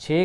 6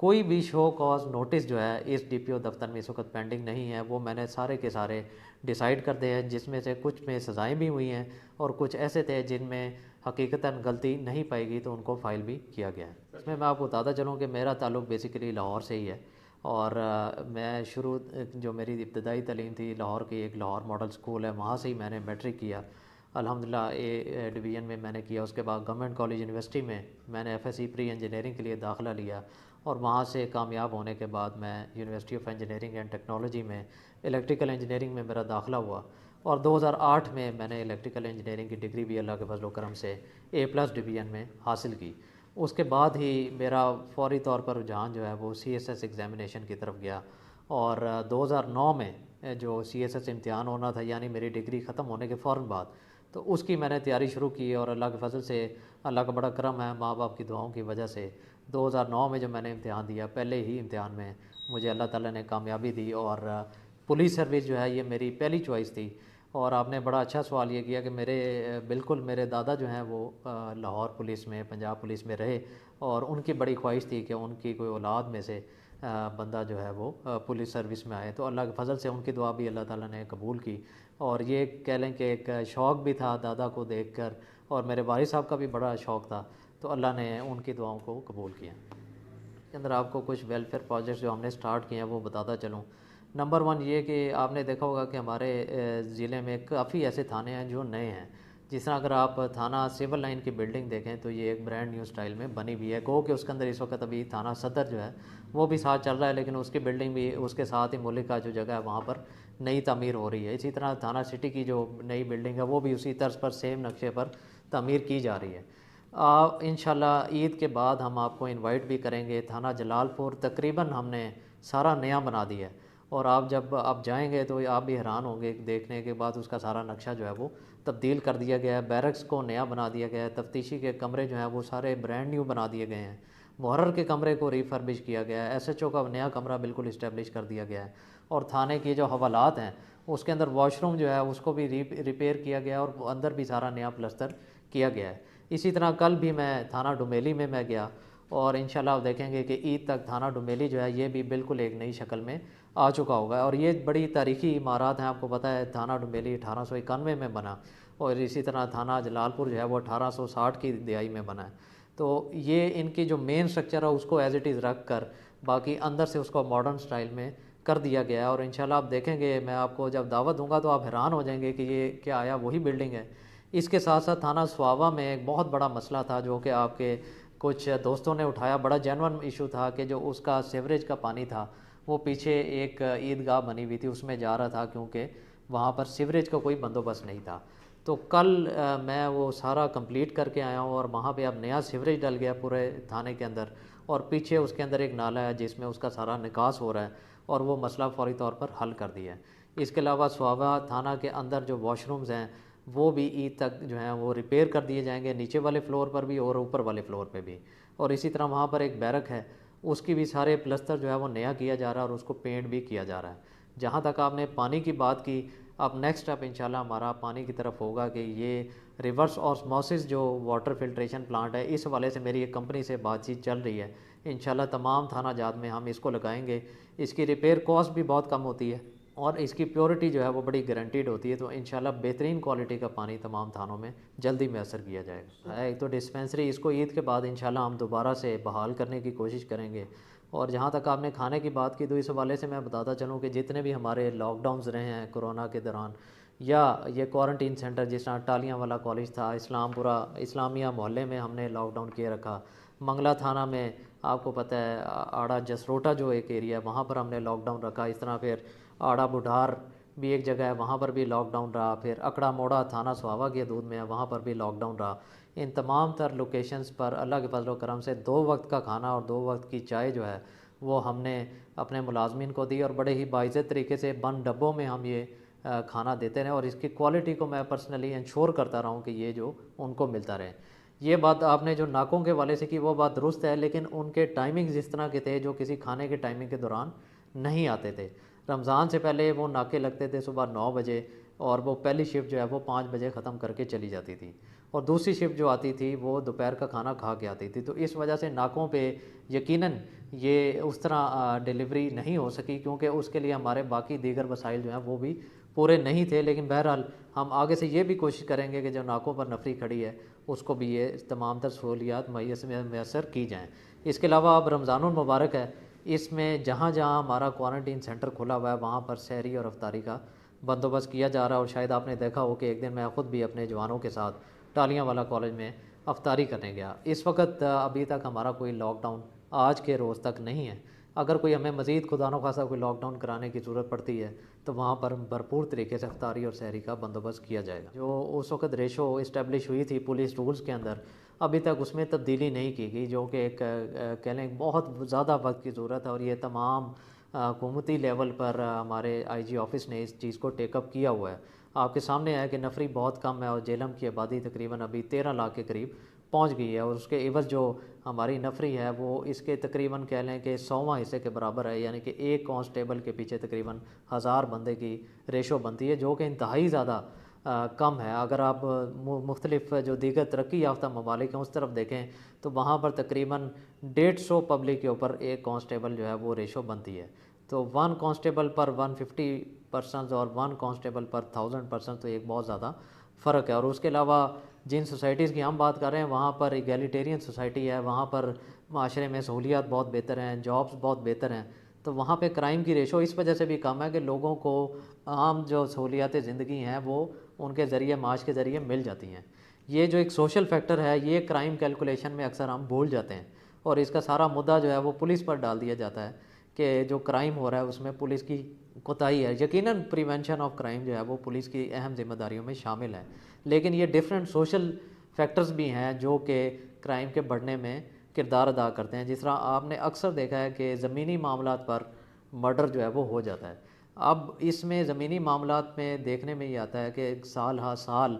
کوئی بھی show cause notice جو ہے اس ڈی پی او دفتر میں اس وقت پینڈنگ نہیں ہے. وہ میں نے سارے کے سارے ڈیسائیڈ کر دے ہیں، جس میں سے کچھ میں سزائیں بھی ہوئی ہیں اور کچھ ایسے تھے جن میں حقیقتاً غلطی نہیں پائی گئی تو ان کو فائل بھی کیا گیا ہے. اس میں آپ کو بتاتا چلوں کہ میرا تعلق بیسیکلی لاہور سے ہی ہے، اور میں شروع جو میری ابتدائی تعلیم تھی لاہور کی ایک لاہور ماڈل سکول ہے، وہاں سے ہی میں نے میٹرک کیا الحمدللہ اے ڈویژن میں نے کیا. اس کے بعد گورنمنٹ کالج یونیورسٹی میں نے F S C pre engineering کے لیے داخلہ لیا، اور وہاں سے کامیاب ہونے کے بعد میں university of engineering and technology میں الیکٹریکل انجینئرنگ میں میرا داخلہ ہوا، اور 2008 میں نے الیکٹریکل انجینئرنگ کی ڈگری بھی اللہ کے فضل و کرم سے A+ ڈویژن میں حاصل کی. اس کے بعد ہی میرا فوری طور پر رجحان جو ہے وہ CSS ایگزامینیشن کی طرف گیا، اور 2009 میں جو CSS امتحان ہونا تھا، یعنی میری ڈگری ختم ہونے کے فوراً بعد، تو اس کی میں نے تیاری شروع کی، اور اللہ کے فضل سے اللہ کا بڑا کرم ہے، ماں باپ کی دعاؤں کی وجہ سے 2009 میں جب میں نے امتحان دیا، پہلے ہی امتحان میں مجھے اللہ تعالیٰ نے کامیابی دی، اور پولیس سروس جو ہے یہ میری پہلی چوائس تھی. اور آپ نے بڑا اچھا سوال یہ کیا کہ بالکل میرے دادا جو ہیں وہ لاہور پولیس میں، پنجاب پولیس میں رہے، اور ان کی بڑی خواہش تھی کہ ان کی کوئی اولاد میں سے بندہ جو ہے وہ پولیس سروس میں آئے. تو اللہ کے فضل سے ان کی دعا بھی اللہ تعالیٰ نے قبول کی، اور یہ کہہ لیں کہ ایک شوق بھی تھا دادا کو دیکھ کر، اور میرے والد صاحب کا بھی بڑا شوق تھا، تو اللہ نے ان کی دعاؤں کو قبول کیا. کے اندر آپ کو کچھ ویلفیئر پروجیکٹس جو ہم نے سٹارٹ کیے ہیں وہ بتاتا چلوں. نمبر 1 یہ کہ آپ نے دیکھا ہوگا کہ ہمارے ضلع میں کافی ایسے تھانے ہیں جو نئے ہیں. جس طرح اگر آپ تھانہ سول لائن کی بلڈنگ دیکھیں تو یہ ایک برانڈ نیو سٹائل میں بنی ہوئی ہے. گو کہ اس کے اندر اس وقت ابھی تھانہ صدر جو ہے وہ بھی ساتھ چل رہا ہے، لیکن اس کی بلڈنگ بھی اس کے ساتھ ہی ملک کا جو جگہ ہے وہاں پر نئی تعمیر ہو رہی ہے. اسی طرح تھانہ سٹی کی جو نئی بلڈنگ ہے وہ بھی اسی طرز پر سیم نقشے پر تعمیر کی جا رہی ہے. انشاءاللہ عید کے بعد ہم آپ کو انوائٹ بھی کریں گے. تھانہ جلال پور تقریباً ہم نے سارا نیا بنا دیا ہے، اور آپ جب آپ جائیں گے تو آپ بھی حیران ہوں گے دیکھنے کے بعد. اس کا سارا نقشہ جو ہے وہ تبدیل کر دیا گیا ہے، بیرکس کو نیا بنا دیا گیا ہے، تفتیشی کے کمرے جو ہیں وہ سارے برانڈ نیو بنا دیے گئے ہیں، محرر کے کمرے کو ریفربش کیا گیا ہے، SHO کا نیا کمرہ بالکل اسٹیبلش کر دیا گیا ہے، اور تھانے کی جو حوالات ہیں اس کے اندر واش روم جو ہے اس کو بھی ریپیئر کیا گیا ہے، اور اندر بھی سارا نیا پلستر کیا گیا ہے. اسی طرح کل بھی میں تھانہ ڈومیلی میں گیا، اور انشاءاللہ آپ دیکھیں گے کہ عید تک تھانہ ڈومیلی جو ہے یہ بھی بالکل ایک نئی شکل میں آ چکا ہوگا. اور یہ بڑی تاریخی عمارات ہیں، آپ کو پتہ ہے تھانہ ڈومیلی 1891 میں بنا، اور اسی طرح تھانہ جلال پور جو ہے وہ 1860 کی دہائی میں بنا ہے. تو یہ ان کی جو مین سٹرکچر ہے اس کو ایز اٹ از رکھ کر باقی اندر سے اس کو ماڈرن سٹائل میں کر دیا گیا ہے. اور انشاءاللہ آپ دیکھیں گے، میں آپ کو جب دعوت دوں گا تو آپ حیران ہو جائیں گے کہ یہ کیا آیا وہی بلڈنگ ہے. اس کے ساتھ ساتھ تھانہ سواوا میں ایک بہت بڑا مسئلہ تھا جو کہ آپ کے کچھ دوستوں نے اٹھایا، بڑا جینون ایشو تھا کہ جو اس کا سیوریج کا پانی تھا وہ پیچھے ایک عیدگاہ بنی ہوئی تھی اس میں جا رہا تھا، کیونکہ وہاں پر سیوریج کا کوئی بندوبست نہیں تھا. تو کل میں وہ سارا کمپلیٹ کر کے آیا ہوں، اور وہاں پہ اب نیا سیوریج ڈل گیا پورے تھانے کے اندر، اور پیچھے اس کے اندر ایک نالا ہے جس میں اس کا سارا نکاس ہو رہا ہے، اور وہ مسئلہ فوری طور پر حل کر دیا ہے. اس کے علاوہ سواوا تھانہ کے اندر جو واش رومز ہیں وہ بھی عید تک جو ہیں وہ ریپیئر کر دیے جائیں گے، نیچے والے فلور پر بھی اور اوپر والے فلور پہ بھی. اور اسی طرح وہاں پر ایک بیرک ہے، اس کی بھی سارے پلستر جو ہے وہ نیا کیا جا رہا ہے، اور اس کو پینٹ بھی کیا جا رہا ہے. جہاں تک آپ نے پانی کی بات کی، اب نیکسٹ اسٹیپ انشاءاللہ ہمارا پانی کی طرف ہوگا کہ یہ ریورس آسموسس جو واٹر فلٹریشن پلانٹ ہے، اس والے سے میری ایک کمپنی سے بات چیت چل رہی ہے. انشاءاللہ تمام تھانہ جات میں ہم اس کو لگائیں گے. اس کی ریپیئر کاسٹ بھی بہت کم ہوتی ہے، اور اس کی پیورٹی جو ہے وہ بڑی گارنٹیڈ ہوتی ہے. تو انشاءاللہ بہترین کوالٹی کا پانی تمام تھانوں میں جلدی میسر کیا جائے گا. ایک تو ڈسپینسری اس کو عید کے بعد انشاءاللہ ہم دوبارہ سے بحال کرنے کی کوشش کریں گے. اور جہاں تک آپ نے کھانے کی بات کی تو اس حوالے سے میں بتاتا چلوں کہ جتنے بھی ہمارے لاک ڈاؤنز رہے ہیں کرونا کے دوران، یا یہ کوارنٹین سینٹر جس طرح ٹالیاں والا کالج تھا، اسلام پورہ اسلامیہ محلے میں ہم نے لاک ڈاؤن کیے رکھا، منگلا تھانہ میں آپ کو پتہ ہے آڑا جسروٹا جو ایک ایریا ہے وہاں پر ہم نے لاک ڈاؤن رکھا. اس طرح پھر آڑا بڈھار بھی ایک جگہ ہے وہاں پر بھی لاک ڈاؤن رہا. پھر اکڑا موڑا تھانہ سواوا کی حدود میں ہے وہاں پر بھی لاک ڈاؤن رہا. ان تمام تر لوکیشنز پر اللہ کے فضل و کرم سے 2 وقت کا کھانا اور 2 وقت کی چائے جو ہے وہ ہم نے اپنے ملازمین کو دی، اور بڑے ہی باعزت طریقے سے بند ڈبوں میں ہم یہ کھانا دیتے رہے، اور اس کی کوالٹی کو میں پرسنلی انشور کرتا رہا ہوں کہ یہ جو ان کو ملتا رہے. یہ بات آپ نے جو ناکوں کے والے سے کی وہ بات درست ہے، لیکن ان کے ٹائمنگز اس طرح کے تھے جو کسی کھانے کے ٹائمنگ کے دوران نہیں آتے تھے. رمضان سے پہلے وہ ناکے لگتے تھے صبح 9 بجے، اور وہ پہلی شفٹ جو ہے وہ 5 بجے ختم کر کے چلی جاتی تھی، اور دوسری شفٹ جو آتی تھی وہ دوپہر کا کھانا کھا کے آتی تھی. تو اس وجہ سے ناکوں پہ یقیناً یہ اس طرح ڈیلیوری نہیں ہو سکی، کیونکہ اس کے لیے ہمارے باقی دیگر وسائل جو ہیں وہ بھی پورے نہیں تھے۔ لیکن بہرحال ہم آگے سے یہ بھی کوشش کریں گے کہ جو ناکوں پر نفری کھڑی ہے اس کو بھی یہ تمام تر سہولیات میسر کی جائیں۔ اس کے علاوہ اب رمضان المبارک ہے، اس میں جہاں جہاں ہمارا کوارنٹین سینٹر کھلا ہوا ہے وہاں پر سحری اور افطاری کا بندوبست کیا جا رہا ہے، اور شاید آپ نے دیکھا ہو کہ ایک دن میں خود بھی اپنے جوانوں کے ساتھ ٹالیاں والا کالج میں افطاری کرنے گیا۔ اس وقت ابھی تک ہمارا کوئی لاک ڈاؤن آج کے روز تک نہیں ہے۔ اگر کوئی ہمیں مزید خدا نخواستہ کوئی لاک ڈاؤن کرانے کی ضرورت پڑتی ہے تو وہاں پر بھرپور طریقے سے افطاری اور سحری کا بندوبست کیا جائے گا۔ جو اس وقت ریشو اسٹیبلش ہوئی تھی پولیس رولز کے اندر، ابھی تک اس میں تبدیلی نہیں کی گئی، جو کہ ایک کہہ لیں بہت زیادہ وقت کی ضرورت ہے، اور یہ تمام حکومتی لیول پر ہمارے آئی جی آفس نے اس چیز کو ٹیک اپ کیا ہوا ہے۔ آپ کے سامنے ہے کہ نفری بہت کم ہے، اور جہلم کی آبادی تقریباً ابھی 13 لاکھ کے قریب پہنچ گئی ہے، اور اس کے عوض جو ہماری نفری ہے وہ اس کے تقریباً کہہ لیں کہ 100واں حصے کے برابر ہے، یعنی کہ ایک کانسٹیبل کے پیچھے تقریباً 1000 بندے کی ریشو بنتی ہے، جو کہ انتہائی زیادہ کم ہے۔ اگر آپ مختلف جو دیگر ترقی یافتہ ممالک ہیں اس طرف دیکھیں تو وہاں پر تقریباً 150 پبلک کے اوپر ایک کانسٹیبل جو ہے وہ ریشو بنتی ہے۔ تو 1 کانسٹیبل پر 150 پرسنز اور 1 کانسٹیبل پر 1000 پرسنز، تو ایک بہت زیادہ فرق ہے۔ اور اس کے علاوہ جن سوسائٹیز کی ہم بات کر رہے ہیں وہاں پر ایگیلیٹیرین سوسائٹی ہے، وہاں پر معاشرے میں سہولیات بہت بہتر ہیں، جابز بہت بہتر ہیں، تو وہاں پہ کرائم کی ریشو اس وجہ سے بھی کم ہے کہ لوگوں کو عام جو سہولیات زندگی ہیں وہ ان کے ذریعے معاش کے ذریعے مل جاتی ہیں۔ یہ جو ایک سوشل فیکٹر ہے یہ کرائم کیلکولیشن میں اکثر ہم بھول جاتے ہیں، اور اس کا سارا مدعا جو ہے وہ پولیس پر ڈال دیا جاتا ہے کہ جو کرائم ہو رہا ہے اس میں پولیس کی کوتاہی ہے۔ یقیناً پریونشن آف کرائم جو ہے وہ پولیس کی اہم ذمہ داریوں میں شامل ہے، لیکن یہ ڈیفرنٹ سوشل فیکٹرز بھی ہیں جو کہ کرائم کے بڑھنے میں کردار ادا کرتے ہیں۔ جس طرح آپ نے اکثر دیکھا ہے کہ زمینی معاملات پر مرڈر جو ہے وہ ہو جاتا ہے۔ اب اس میں زمینی معاملات میں دیکھنے میں یہ آتا ہے کہ سال ہا سال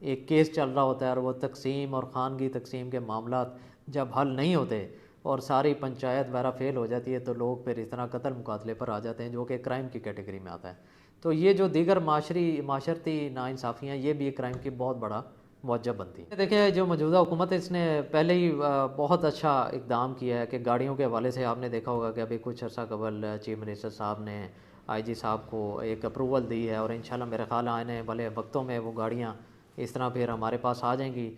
ایک کیس چل رہا ہوتا ہے، اور وہ تقسیم اور خانگی تقسیم کے معاملات جب حل نہیں ہوتے اور ساری پنچایت وغیرہ فیل ہو جاتی ہے تو لوگ پھر اس طرح قتل مقاتلے پر آ جاتے ہیں، جو کہ کرائم کی کیٹیگری میں آتا ہے۔ تو یہ جو دیگر معاشرتی ناانصافیاں یہ بھی کرائم کی بہت بڑا موجہ بنتی ہے۔ دیکھیں جو موجودہ حکومت ہے اس نے پہلے ہی بہت اچھا اقدام کیا ہے کہ گاڑیوں کے حوالے سے آپ نے دیکھا ہوگا کہ ابھی کچھ عرصہ قبل چیف منسٹر صاحب نے آئی جی صاحب کو ایک اپروول دی ہے، اور انشاءاللہ میرے خیال آنے والے وقتوں میں وہ گاڑیاں اس طرح پھر ہمارے پاس آ جائیں گی۔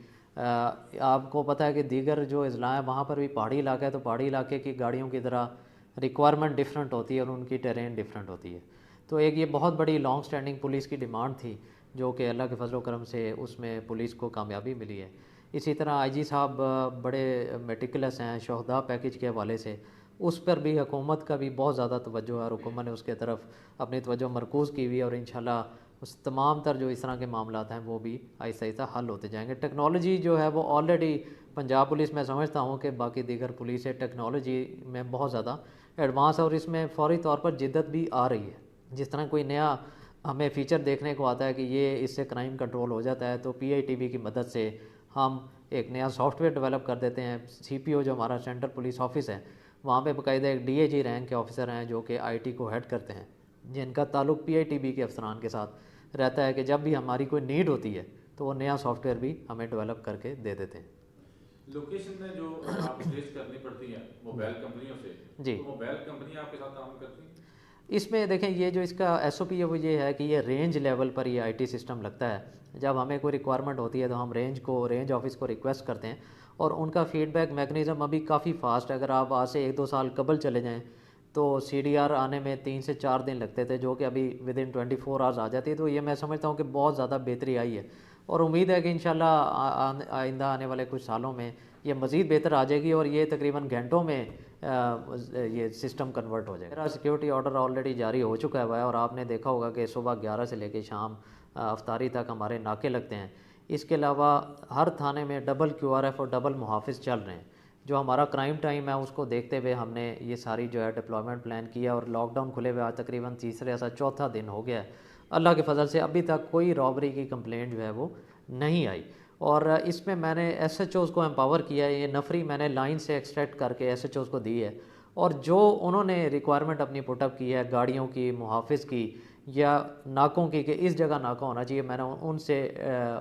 آپ کو پتہ ہے کہ دیگر جو اضلاع ہیں وہاں پر بھی پہاڑی علاقہ ہے، تو پہاڑی علاقے کی گاڑیوں کی طرح ریکوائرمنٹ ڈفرینٹ ہوتی ہے اور ان کی ٹرین ڈفرینٹ ہوتی ہے۔ تو ایک یہ بہت بڑی لانگ سٹینڈنگ پولیس کی ڈیمانڈ تھی جو کہ اللہ کے فضل و کرم سے اس میں پولیس کو کامیابی ملی ہے۔ اسی طرح آئی جی صاحب بڑے میٹیکولس ہیں شہداء پیکج کے حوالے سے، اس پر بھی حکومت کا بھی بہت زیادہ توجہ ہے، اور حکومت نے اس کے طرف اپنی توجہ مرکوز کی ہوئی ہے، اور انشاءاللہ اس تمام تر جو اس طرح کے معاملات ہیں وہ بھی آہستہ آہستہ حل ہوتے جائیں گے۔ ٹیکنالوجی جو ہے وہ آلریڈی پنجاب پولیس میں سمجھتا ہوں کہ باقی دیگر پولیس ہے ٹیکنالوجی میں بہت زیادہ ایڈوانس ہے، اور اس میں فوری طور پر جدت بھی آ رہی ہے۔ جس طرح کوئی نیا ہمیں فیچر دیکھنے کو آتا ہے کہ یہ اس سے کرائم کنٹرول ہو جاتا ہے، تو پی آئی ٹی بی کی مدد سے ہم ایک نیا سافٹ ویئر ڈیولپ کر دیتے ہیں۔ سی پی او جو ہمارا سینٹرل پولیس آفس ہے وہاں پہ باقاعدہ ایک ڈی اے جی رینک کے آفیسر ہیں جو کہ آئی ٹی کو ہیڈ کرتے ہیں، جن کا تعلق پی آئی ٹی بی کے افسران کے ساتھ رہتا ہے کہ جب بھی ہماری کوئی نیڈ ہوتی ہے تو وہ نیا سافٹ ویئر بھی ہمیں ڈیولپ کر کے دے دیتے ہیں۔ لوکیشن میں جو آپ ٹیسٹ کرنی پڑتی ہیں موبائل کمپنیوں سے، جی تو موبائل کمپنیاں آپ کے ساتھ تعاون کرتی ہیں؟ اس میں دیکھیں یہ جو اس کا ایس او پی ہے وہ یہ ہے کہ یہ رینج لیول پر یہ آئی ٹی سسٹم لگتا ہے۔ جب ہمیں کوئی ریکوائرمنٹ ہوتی ہے تو ہم رینج آفس کو ریکویسٹ کرتے ہیں، اور ان کا فیڈ بیک میکنزم ابھی کافی فاسٹ ہے۔ اگر آپ آج سے 1-2 سال قبل چلے جائیں تو سی ڈی آر آنے میں 3 سے 4 دن لگتے تھے، جو کہ ابھی ود ان 24 آورز آ جاتی ہے۔ تو یہ میں سمجھتا ہوں کہ بہت زیادہ بہتری آئی ہے، اور امید ہے کہ انشاءاللہ آئندہ آنے والے کچھ سالوں میں یہ مزید بہتر آ جائے گی، اور یہ تقریباً گھنٹوں میں یہ سسٹم کنورٹ ہو جائے گا۔ میرا سیکیورٹی آرڈر آلریڈی جاری ہو چکا ہے، اور آپ نے دیکھا ہوگا کہ صبح 11 سے لے کے شام افطاری تک ہمارے ناکے لگتے ہیں۔ اس کے علاوہ ہر تھانے میں ڈبل کیو آر ایف اور ڈبل محافظ چل رہے ہیں۔ جو ہمارا کرائم ٹائم ہے اس کو دیکھتے ہوئے ہم نے یہ ساری جو ہے ڈپلائمنٹ پلان کیا، اور لاک ڈاؤن کھلے ہوئے آج تقریباً تیسرے ایسا چوتھا دن ہو گیا ہے۔ اللہ کے فضل سے ابھی تک کوئی رابری کی کمپلینٹ جو ہے وہ نہیں آئی، اور اس میں نے ایس ایچ اوز کو امپاور کیا ہے۔ یہ نفری میں نے لائن سے ایکسٹریکٹ کر کے ایس ایچ اوز کو دی ہے، اور جو انہوں نے ریکوائرمنٹ اپنی پٹ اپ کی ہے گاڑیوں کی، محافظ کی یا ناکوں کی کہ اس جگہ ناکہ ہونا چاہیے، میں نے ان سے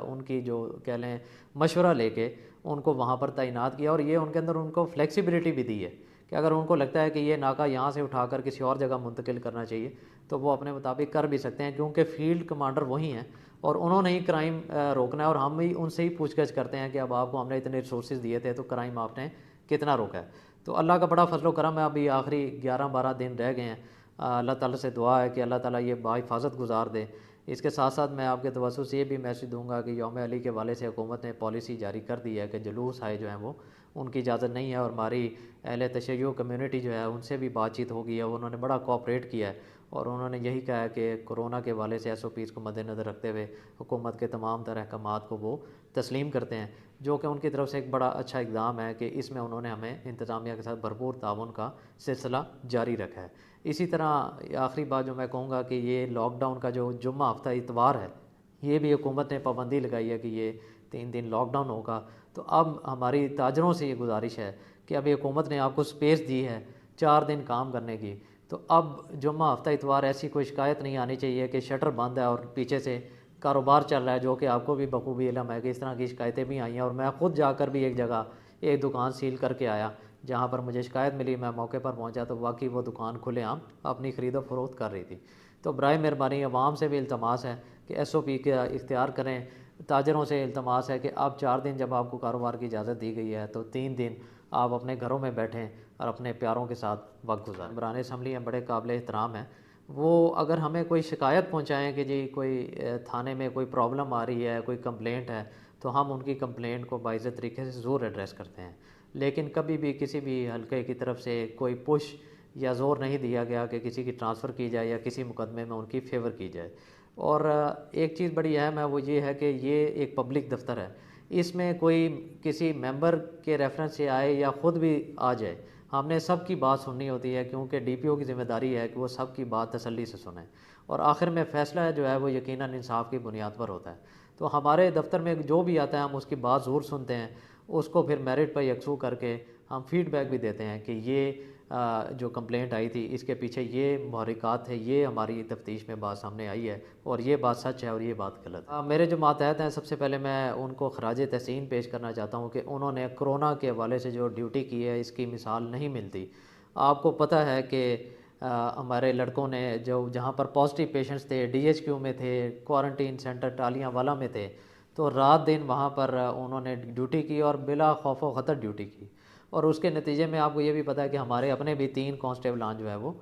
ان کی جو کہہ لیں مشورہ لے کے ان کو وہاں پر تعینات کیا، اور یہ ان کے اندر ان کو فلیکسیبلٹی بھی دی ہے کہ اگر ان کو لگتا ہے کہ یہ ناکہ یہاں سے اٹھا کر کسی اور جگہ منتقل کرنا چاہیے تو وہ اپنے مطابق کر بھی سکتے ہیں، کیونکہ فیلڈ کمانڈر وہی ہیں اور انہوں نے ہی کرائم روکنا ہے، اور ہم ہی ان سے ہی پوچھ گچھ کرتے ہیں کہ اب آپ کو ہم نے اتنے ریسورسز دیے تھے تو کرائم آپ نے کتنا روکا ہے۔ تو اللہ کا بڑا فضل و کرم ہے، ابھی آخری 11-12 دن رہ گئے ہیں۔ اللہ تعالیٰ سے دعا ہے کہ اللہ تعالیٰ یہ باحفاظت گزار دے۔ اس کے ساتھ ساتھ میں آپ کے توسط سے یہ بھی میسج دوں گا کہ یوم علی کے حوالے سے حکومت نے پالیسی جاری کر دی ہے کہ جلوس آئے جو ہیں وہ ان کی اجازت نہیں ہے، اور ہماری اہل تشیع کمیونٹی جو ہے ان سے بھی بات چیت ہو گئی ہے، انہوں نے بڑا کوآپریٹ کیا ہے اور انہوں نے یہی کہا ہے کہ کرونا کے حوالے سے SOPs کو مد نظر رکھتے ہوئے حکومت کے تمام تر احکامات کو وہ تسلیم کرتے ہیں، جو کہ ان کی طرف سے ایک بڑا اچھا اقدام ہے کہ اس میں انہوں نے ہمیں انتظامیہ کے ساتھ بھرپور تعاون کا سلسلہ جاری رکھا ہے۔ اسی طرح آخری بات جو میں کہوں گا کہ یہ لاک ڈاؤن کا جو جمعہ ہفتہ اتوار ہے، یہ بھی حکومت نے پابندی لگائی ہے کہ یہ 3 دن لاک ڈاؤن ہوگا۔ تو اب ہماری تاجروں سے یہ گزارش ہے کہ ابھی حکومت نے آپ کو سپیس دی ہے 4 دن کام کرنے کی، تو اب جمعہ ہفتہ اتوار ایسی کوئی شکایت نہیں آنی چاہیے کہ شٹر بند ہے اور پیچھے سے کاروبار چل رہا ہے، جو کہ آپ کو بھی بخوبی علم ہے کہ اس طرح کی شکایتیں بھی آئی ہیں، اور میں خود جا کر بھی ایک جگہ ایک دکان سیل کر کے آیا جہاں پر مجھے شکایت ملی، میں موقع پر پہنچا تو واقعی وہ دکان کھلے عام اپنی خرید و فروخت کر رہی تھی۔ تو برائے مہربانی عوام سے بھی التماس ہے کہ SOP کا اختیار کریں، تاجروں سے التماس ہے کہ اب 4 دن جب آپ کو کاروبار کی اجازت دی گئی ہے تو 3 دن آپ اپنے گھروں میں بیٹھیں اور اپنے پیاروں کے ساتھ وقت گزاریں۔ ممبران اسمبلی ہیں، بڑے قابل احترام ہیں، وہ اگر ہمیں کوئی شکایت پہنچائیں کہ جی کوئی تھانے میں کوئی پرابلم آ رہی ہے، کوئی کمپلینٹ ہے، تو ہم ان کی کمپلینٹ کو باعزت طریقے سے ضرور ایڈریس کرتے ہیں، لیکن کبھی بھی کسی بھی حلقے کی طرف سے کوئی پش یا زور نہیں دیا گیا کہ کسی کی ٹرانسفر کی جائے یا کسی مقدمے میں ان کی فیور کی جائے۔ اور ایک چیز بڑی اہم ہے، وہ یہ ہے کہ یہ ایک پبلک دفتر ہے، اس میں کوئی کسی ممبر کے ریفرنس سے آئے یا خود بھی آ جائے، ہم نے سب کی بات سننی ہوتی ہے، کیونکہ DPO کی ذمہ داری ہے کہ وہ سب کی بات تسلی سے سنیں، اور آخر میں فیصلہ جو ہے وہ یقیناً انصاف کی بنیاد پر ہوتا ہے۔ تو ہمارے دفتر میں جو بھی آتا ہے ہم اس کی بات ضرور سنتے ہیں، اس کو پھر میرٹ پر یکسو کر کے ہم فیڈ بیک بھی دیتے ہیں کہ یہ جو کمپلینٹ آئی تھی اس کے پیچھے یہ محرکات تھے، یہ ہماری تفتیش میں بات سامنے آئی ہے اور یہ بات سچ ہے اور یہ بات غلط ہے۔ میرے جو ماتحت ہیں، سب سے پہلے میں ان کو خراج تحسین پیش کرنا چاہتا ہوں کہ انہوں نے کرونا کے حوالے سے جو ڈیوٹی کی ہے اس کی مثال نہیں ملتی۔ آپ کو پتہ ہے کہ ہمارے لڑکوں نے جہاں پر پازیٹیو پیشنٹس تھے، DHQ میں تھے، کوارنٹین سینٹر ٹالیاں والا میں تھے، تو رات دن وہاں پر انہوں نے ڈیوٹی کی اور بلا خوف و خطر ڈیوٹی کی، اور اس کے نتیجے میں آپ کو یہ بھی پتہ ہے کہ ہمارے اپنے بھی 3 کانسٹیبلان جو ہے وہ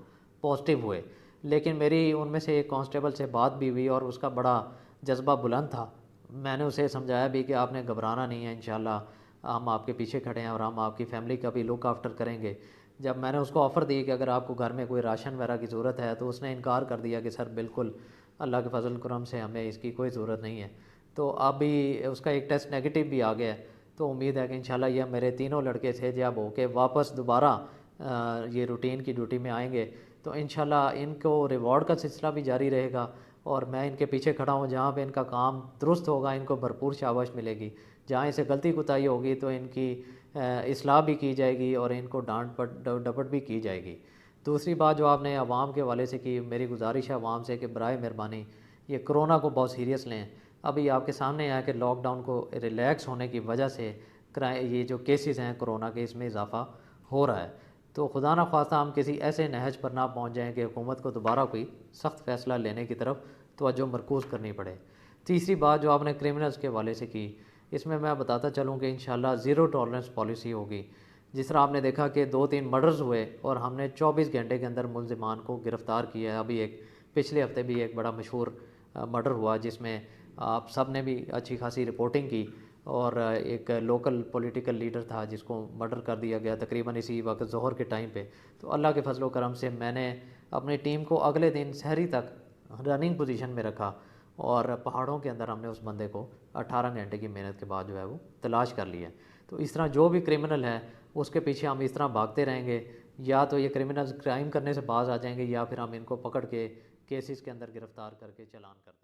پازیٹیو ہوئے، لیکن میری ان میں سے ایک کانسٹیبل سے بات بھی ہوئی اور اس کا بڑا جذبہ بلند تھا۔ میں نے اسے سمجھایا بھی کہ آپ نے گھبرانا نہیں ہے، انشاءاللہ ہم آپ کے پیچھے کھڑے ہیں اور ہم آپ کی فیملی کا بھی لک آفٹر کریں گے۔ جب میں نے اس کو آفر دی کہ اگر آپ کو گھر میں کوئی راشن وغیرہ کی ضرورت ہے تو اس نے انکار کر دیا کہ سر بالکل اللہ کے فضل کرم سے ہمیں اس کی کوئی ضرورت نہیں ہے۔ تو اب بھی اس کا ایک ٹیسٹ نیگیٹو بھی آ گیا ہے، تو امید ہے کہ انشاءاللہ یہ میرے تینوں لڑکے تھے جب ہو کے واپس دوبارہ یہ روٹین کی ڈیوٹی میں آئیں گے تو انشاءاللہ ان کو ریوارڈ کا سلسلہ بھی جاری رہے گا، اور میں ان کے پیچھے کھڑا ہوں، جہاں پہ ان کا کام درست ہوگا ان کو بھرپور شاباش ملے گی، جہاں اسے غلطی کوتاہی ہوگی تو ان کی اصلاح بھی کی جائے گی اور ان کو ڈانٹ ڈپٹ بھی کی جائے گی۔ دوسری بات جو آپ نے عوام کے حوالے سے کی، میری گزارش ہے عوام سے کہ برائے مہربانی یہ کرونا کو بہت سیریس لیں۔ ابھی آپ کے سامنے ہے کہ لاک ڈاؤن کو ریلیکس ہونے کی وجہ سے یہ جو کیسز ہیں کرونا کے اس میں اضافہ ہو رہا ہے، تو خدا نہ خواستہ ہم کسی ایسے نہج پر نہ پہنچ جائیں کہ حکومت کو دوبارہ کوئی سخت فیصلہ لینے کی طرف توجہ مرکوز کرنی پڑے۔ تیسری بات جو آپ نے کرمنلز کے حوالے سے کی، اس میں بتاتا چلوں کہ انشاءاللہ زیرو ٹالرنس پالیسی ہوگی۔ جس طرح آپ نے دیکھا کہ 2-3 مرڈرز ہوئے اور ہم نے 24 گھنٹے کے اندر ملزمان کو گرفتار کیا ہے۔ ابھی پچھلے ہفتے بھی ایک بڑا مشہور مرڈر ہوا جس میں آپ سب نے بھی اچھی خاصی رپورٹنگ کی، اور ایک لوکل پولیٹیکل لیڈر تھا جس کو مرڈر کر دیا گیا تقریباً اسی وقت ظہر کے ٹائم پہ۔ تو اللہ کے فضل و کرم سے میں نے اپنی ٹیم کو اگلے دن سحری تک رننگ پوزیشن میں رکھا، اور پہاڑوں کے اندر ہم نے اس بندے کو 18 گھنٹے کی محنت کے بعد جو ہے وہ تلاش کر لیا۔ تو اس طرح جو بھی کرمنل ہے اس کے پیچھے ہم اس طرح بھاگتے رہیں گے، یا تو یہ کرمنل کرائم کرنے سے باز آ جائیں گے یا پھر ہم ان کو پکڑ کے کیسز کے اندر گرفتار کر کے چلان کر دیں۔